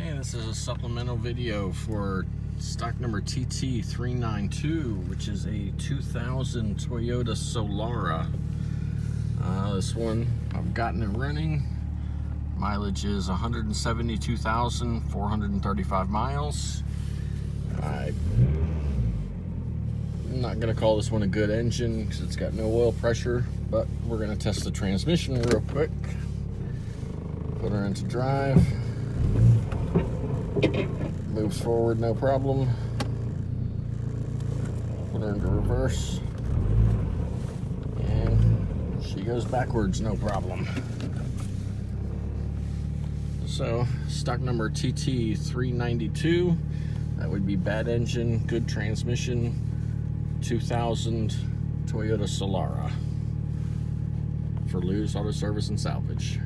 Hey, this is a supplemental video for stock number TT392, which is a 2000 Toyota Solara. This one, I've gotten it running. Mileage is 172,435 miles. I'm not going to call this one a good engine because it's got no oil pressure, but we're going to test the transmission real quick. Put her into drive. Moves forward, no problem. Put her into reverse. And she goes backwards, no problem. So, stock number TT392. That would be bad engine, good transmission, 2000 Toyota Solara for Lews Auto Service and Salvage.